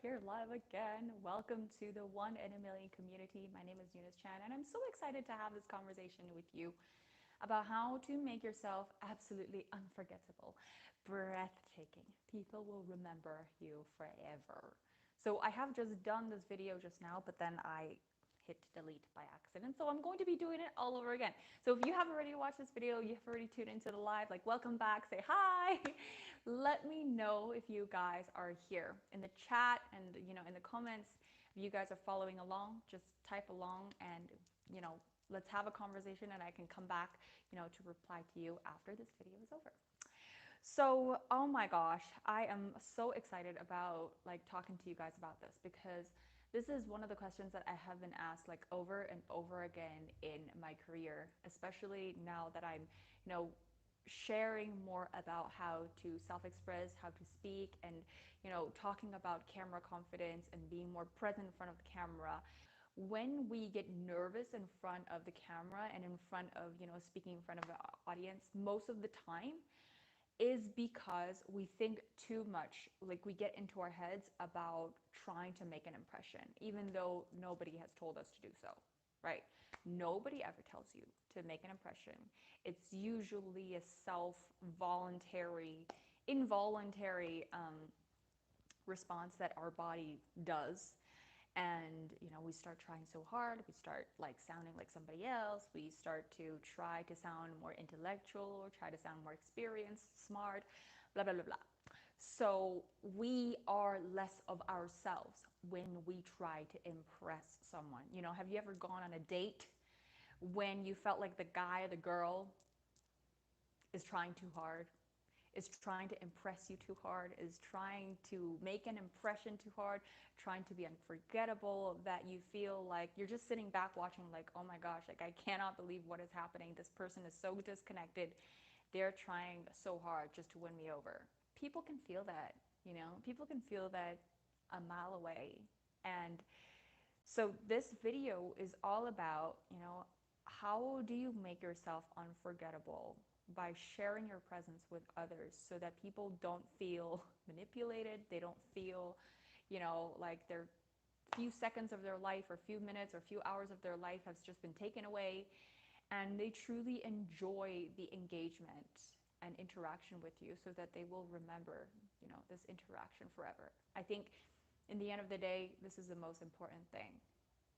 here live again. Welcome to the One in a Million community. My name is Eunice Chan, and I'm so excited to have this conversation with you about how to make yourself absolutely unforgettable, breathtaking. People will remember you forever. So I have just done this video just now, but then I hit delete by accident. So I'm going to be doing it all over again. So if you have already watched this video, you've already tuned into the live, like welcome back, say hi. Let me know if you guys are here in the chat and in the comments. If you guys are following along, just type along and let's have a conversation and I can come back, to reply to you after this video is over. So, oh my gosh, I am so excited about like talking to you guys about this because this is one of the questions that I have been asked like over and over again in my career, especially now that I'm, sharing more about how to self-express, how to speak, and talking about camera confidence and being more present in front of the camera. When we get nervous in front of the camera and in front of, speaking in front of an audience, most of the time is because we think too much. Like we get into our heads about trying to make an impression, even though nobody has told us to do so, right? Nobody ever tells you to make an impression. It's usually a self-voluntary, involuntary response that our body does. And we start trying so hard, we start like sounding like somebody else, we start to try to sound more intellectual or try to sound more experienced, smart, blah blah blah blah. So we are less of ourselves when we try to impress someone. Have you ever gone on a date when you felt like the guy or the girl is trying too hard, is trying to impress you too hard, is trying to make an impression too hard, trying to be unforgettable, that you feel like you're just sitting back watching like, oh my gosh, like I cannot believe what is happening. This person is so disconnected. They're trying so hard just to win me over. People can feel that, people can feel that a mile away. And so this video is all about, how do you make yourself unforgettable by sharing your presence with others so that people don't feel manipulated, they don't feel, like their few seconds of their life or few minutes or few hours of their life has just been taken away, and they truly enjoy the engagement and interaction with you so that they will remember, this interaction forever. I think in the end of the day, this is the most important thing.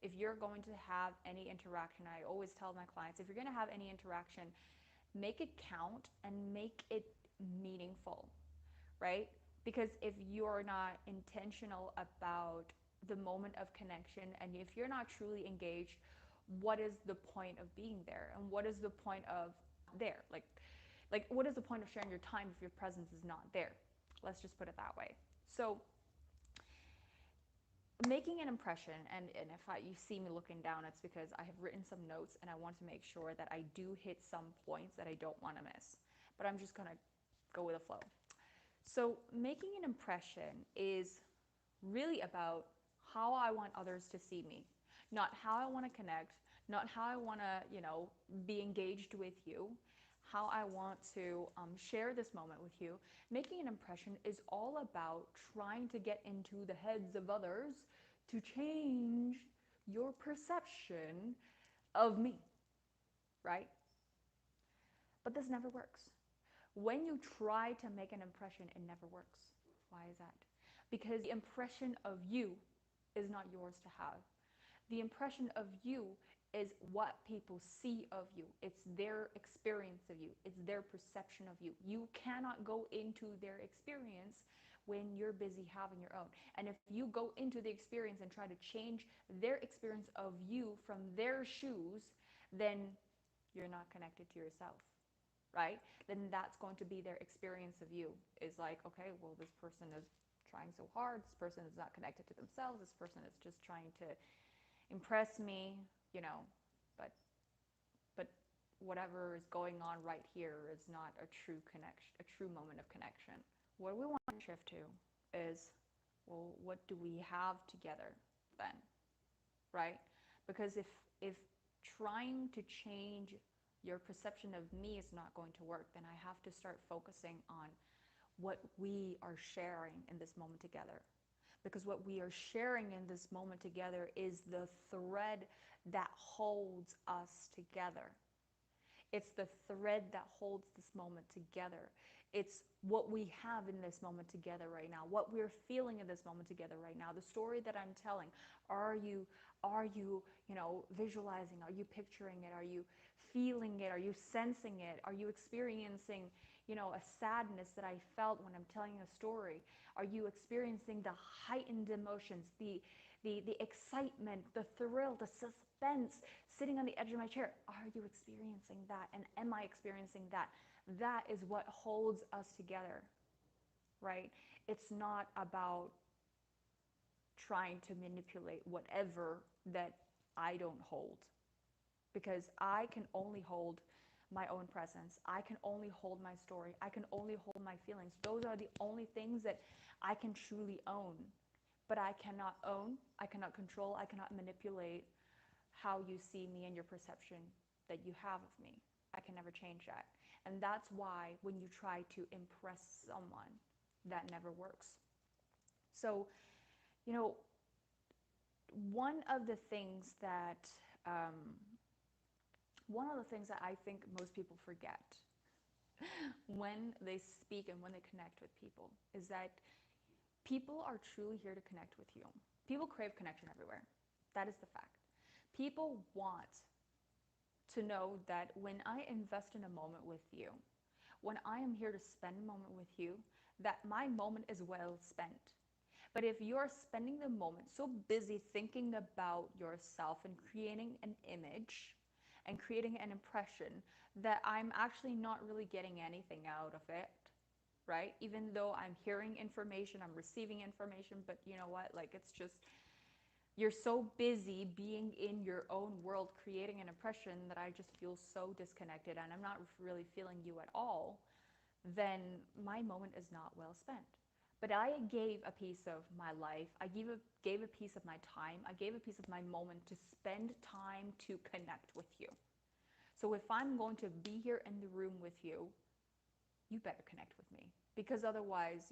If you're going to have any interaction, I always tell my clients, if you're going to have any interaction, make it count and make it meaningful, right? Because if you're not intentional about the moment of connection and if you're not truly engaged, what is the point of being there? And what is the point of there? Like what is the point of sharing your time if your presence is not there? Let's just put it that way. So making an impression, and if you see me looking down, it's because I have written some notes and I want to make sure that I do hit some points that I don't want to miss. But I'm just going to go with the flow. So making an impression is really about how I want others to see me, not how I want to connect, not how I want to, be engaged with you, how I want to share this moment with you. Making an impression is all about trying to get into the heads of others to change your perception of me, right? But this never works. When you try to make an impression, it never works. Why is that? Because the impression of you is not yours to have. The impression of you is what people see of you. It's their experience of you. It's their perception of you. You cannot go into their experience when you're busy having your own. And if you go into the experience and try to change their experience of you from their shoes, then you're not connected to yourself, right? Then that's going to be their experience of you. Is like, okay, well, this person is trying so hard. This person is not connected to themselves. This person is just trying to impress me, but but whatever is going on right here is not a true connection, a true moment of connection. What we want to shift to is, well, what do we have together then, right? Because if trying to change your perception of me is not going to work, then I have to start focusing on what we are sharing in this moment together. because what we are sharing in this moment together is the thread that holds us together. It's the thread that holds this moment together. It's what we have in this moment together right now, what we're feeling in this moment together right now, the story that I'm telling. Are you, visualizing? Are you picturing it? Are you feeling it? Are you sensing it? Are you experiencing, a sadness that I felt when I'm telling a story? Are you experiencing the heightened emotions, the excitement, the thrill, the suspense, sitting on the edge of my chair? Are you experiencing that? And am I experiencing that? That is what holds us together, right? It's not about trying to manipulate whatever that I don't hold, because I can only hold my own presence. I can only hold my story. I can only hold my feelings. Those are the only things that I can truly own. But I cannot own, I cannot control, I cannot manipulate how you see me and your perception that you have of me. I can never change that. And that's why when you try to impress someone, that never works. So, you know, one of the things that um, one of the things that I think most people forget when they speak and when they connect with people is that people are truly here to connect with you. People crave connection everywhere. That is the fact. People want to know that when I invest in a moment with you, when I am here to spend a moment with you, that my moment is well spent. But if you're spending the moment so busy thinking about yourself and creating an image and creating an impression that I'm actually not really getting anything out of it, right? Even though I'm hearing information, I'm receiving information, but you know what? Like, it's just, you're so busy being in your own world creating an impression that I just feel so disconnected and I'm not really feeling you at all, then my moment is not well spent. But I gave a piece of my life, gave a piece of my time, I gave a piece of my moment to spend time to connect with you. So if I'm going to be here in the room with you, you better connect with me, because otherwise,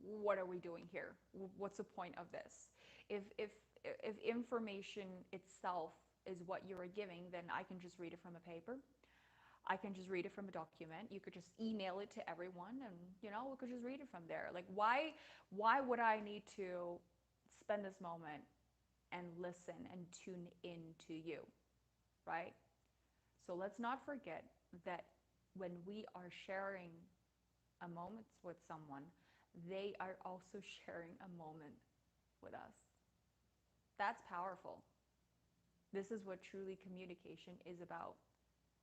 what are we doing here? What's the point of this? If information itself is what you're giving, then I can just read it from a paper. I can just read it from a document. You could just email it to everyone, and we could just read it from there. Like, why would I need to spend this moment and listen and tune in to you, right? So let's not forget that when we are sharing a moment with someone, they are also sharing a moment with us. That's powerful. This is what truly communication is about,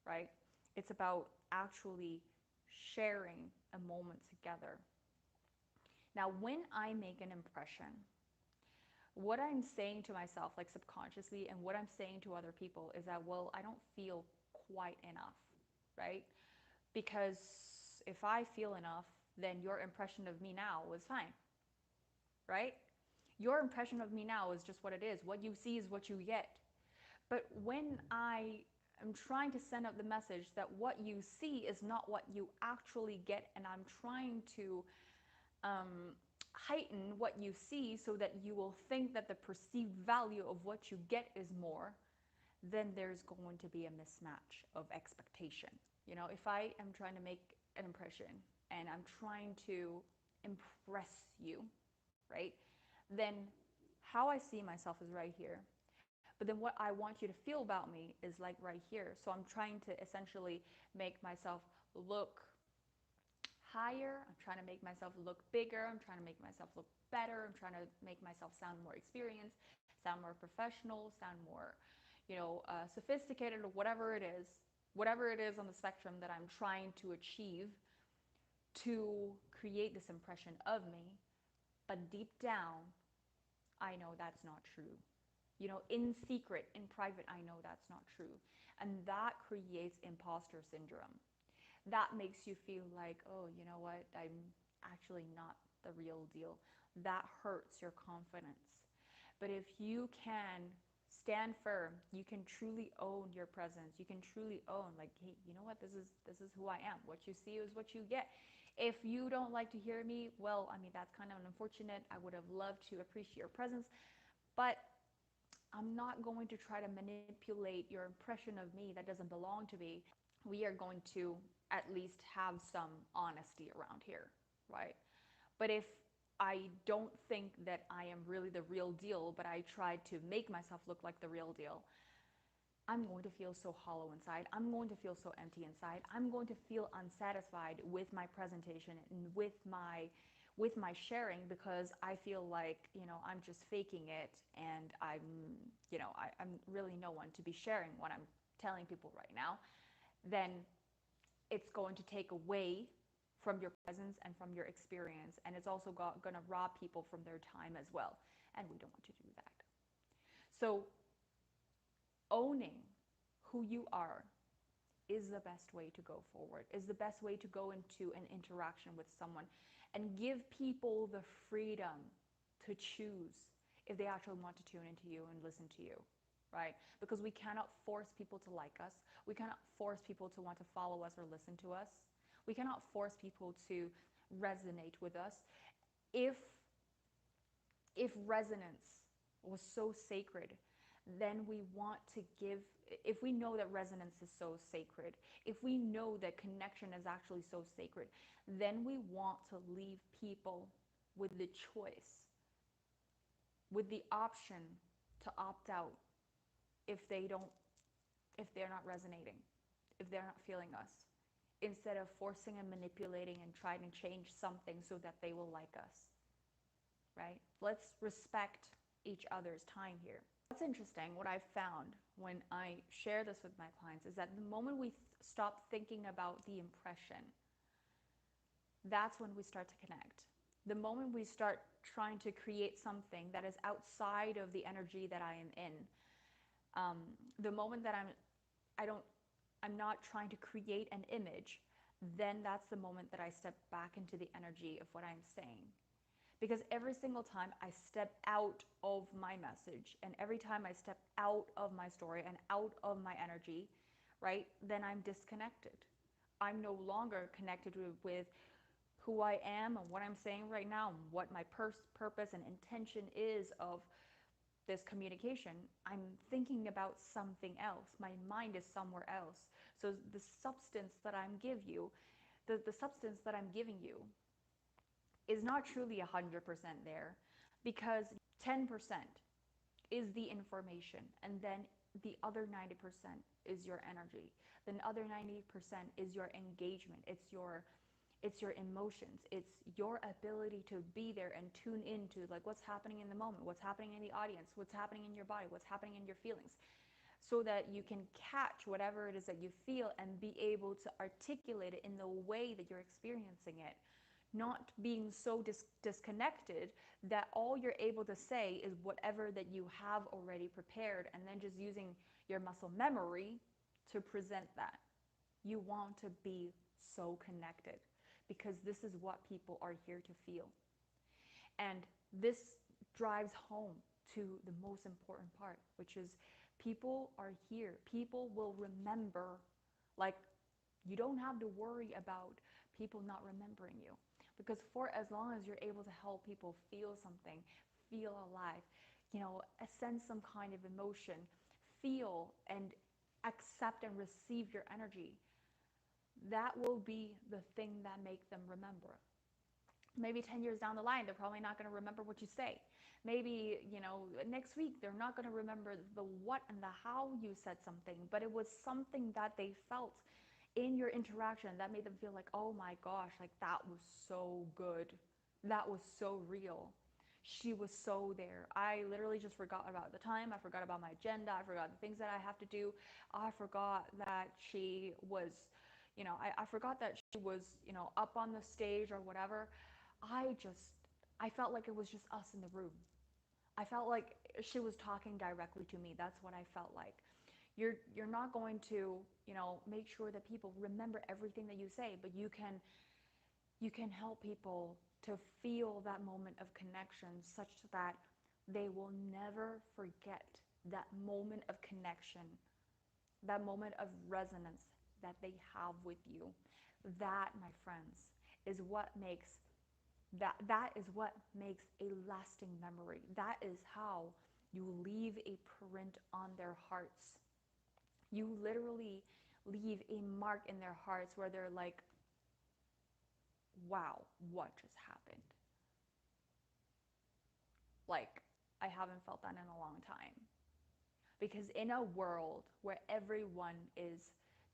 right? It's about actually sharing a moment together. Now, when I make an impression, what I'm saying to myself, like subconsciously, and what I'm saying to other people is that, well, I don't feel quite enough, right? Because if I feel enough, then your impression of me now was fine, right? Your impression of me now is just what it is. What you see is what you get. But when I am trying to send out the message that what you see is not what you actually get, and I'm trying to heighten what you see so that you will think that the perceived value of what you get is more, then there's going to be a mismatch of expectation. If I am trying to make an impression and I'm trying to impress you, right? Then how I see myself is right here. But then what I want you to feel about me is like right here. So I'm trying to essentially make myself look higher. I'm trying to make myself look bigger. I'm trying to make myself look better. I'm trying to make myself sound more experienced, sound more professional, sound more, sophisticated, or whatever it is on the spectrum that I'm trying to achieve to create this impression of me. But deep down, I know that's not true. In secret, in private, I know that's not true. And that creates imposter syndrome. That makes you feel like, oh, you know what, I'm actually not the real deal. That hurts your confidence. But if you can stand firm, you can truly own your presence. You can truly own, like, hey, you know what, this is who I am. What you see is what you get. If you don't like to hear me, well, I mean, that's kind of unfortunate. I would have loved to appreciate your presence, but I'm not going to try to manipulate your impression of me that doesn't belong to me. We are going to at least have some honesty around here, right? But if I don't think that I am really the real deal, but I try to make myself look like the real deal, I'm going to feel so hollow inside. I'm going to feel so empty inside. I'm going to feel unsatisfied with my presentation and with my sharing, because I feel like, I'm just faking it, and I'm really no one to be sharing what I'm telling people right now. Then it's going to take away from your presence and from your experience, and it's also going to rob people from their time as well, and we don't want to do that. So owning who you are is the best way to go forward, is the best way to go into an interaction with someone, and give people the freedom to choose if they actually want to tune into you and listen to you, right? Because we cannot force people to like us. We cannot force people to want to follow us or listen to us. We cannot force people to resonate with us. If resonance was so sacred, then we want to give, if we know that resonance is so sacred, if we know that connection is actually so sacred, then we want to leave people with the choice, with the option to opt out if they're not resonating, if they're not feeling us, instead of forcing and manipulating and trying to change something so that they will like us, right? Let's respect each other's time here. What's interesting, what I've found when I share this with my clients, is that the moment we stop thinking about the impression, that's when we start to connect. The moment we start trying to create something that is outside of the energy that I am in, the moment that I don't, I'm not trying to create an image, then that's the moment that I step back into the energy of what I'm saying. Because every single time I step out of my message, and every time I step out of my story and out of my energy, right, then I'm disconnected. I'm no longer connected with who I am and what I'm saying right now, and what my purpose and intention is of this communication. I'm thinking about something else. My mind is somewhere else. So the substance that the substance that I'm giving you is not truly 100% there, because 10% is the information, and then the other 90% is your energy. Then other 90% is your engagement. It's your emotions. It's your ability to be there and tune into like what's happening in the moment, what's happening in the audience, what's happening in your body, what's happening in your feelings, so that you can catch whatever it is that you feel and be able to articulate it in the way that you're experiencing it, not being so disconnected that all you're able to say is whatever that you have already prepared, and then just using your muscle memory to present that. You want to be so connected, because this is what people are here to feel. And this drives home to the most important part, which is people are here. People will remember. Like, you don't have to worry about people not remembering you, because for as long as you're able to help people feel something, feel alive, sense some kind of emotion, feel and accept and receive your energy, that will be the thing that makes them remember. Maybe 10 years down the line, they're probably not going to remember what you say. Maybe, next week, they're not going to remember the what and the how you said something, but it was something that they felt in your interaction that made them feel like, oh my gosh, like that was so good. That was so real. She was so there. I literally just forgot about the time. I forgot about my agenda. I forgot the things that I have to do. I forgot that she was, I forgot that she was, up on the stage or whatever. I just, I felt like it was just us in the room. I felt like she was talking directly to me. That's what I felt like. You're not going to, make sure that people remember everything that you say, but you can help people to feel that moment of connection, such that they will never forget that moment of connection, that moment of resonance that they have with you. That, my friends, is what makes that is what makes a lasting memory. That is how you leave a print on their hearts. You literally leave a mark in their hearts where they're like, wow, what just happened? Like, I haven't felt that in a long time. Because in a world where everyone is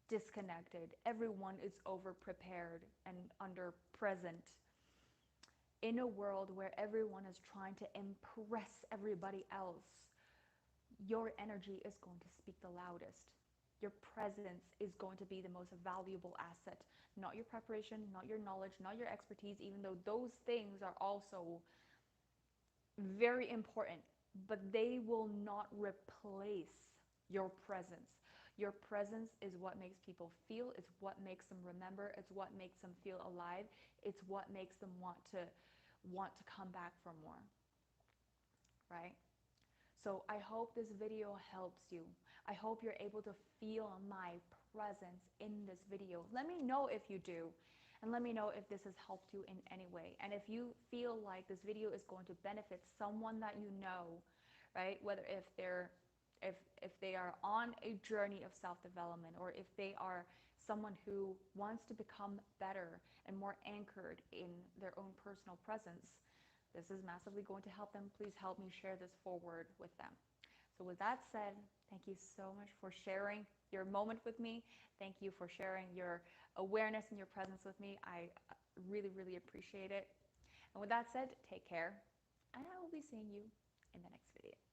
disconnected, everyone is over prepared and under present, in a world where everyone is trying to impress everybody else, your energy is going to speak the loudest. Your presence is going to be the most valuable asset. Not your preparation, not your knowledge, not your expertise, even though those things are also very important, but they will not replace your presence. Your presence is what makes people feel, it's what makes them remember, it's what makes them feel alive, it's what makes them want to come back for more, right? So I hope this video helps you. I hope you're able to feel my presence in this video. Let me know if you do. And let me know if this has helped you in any way. And if you feel like this video is going to benefit someone that you know, right? Whether if they are on a journey of self-development, or if they are someone who wants to become better and more anchored in their own personal presence, this is massively going to help them. Please help me share this forward with them. So with that said, thank you so much for sharing your moment with me. Thank you for sharing your awareness and your presence with me. I really, really appreciate it. And with that said, take care, and I will be seeing you in the next video.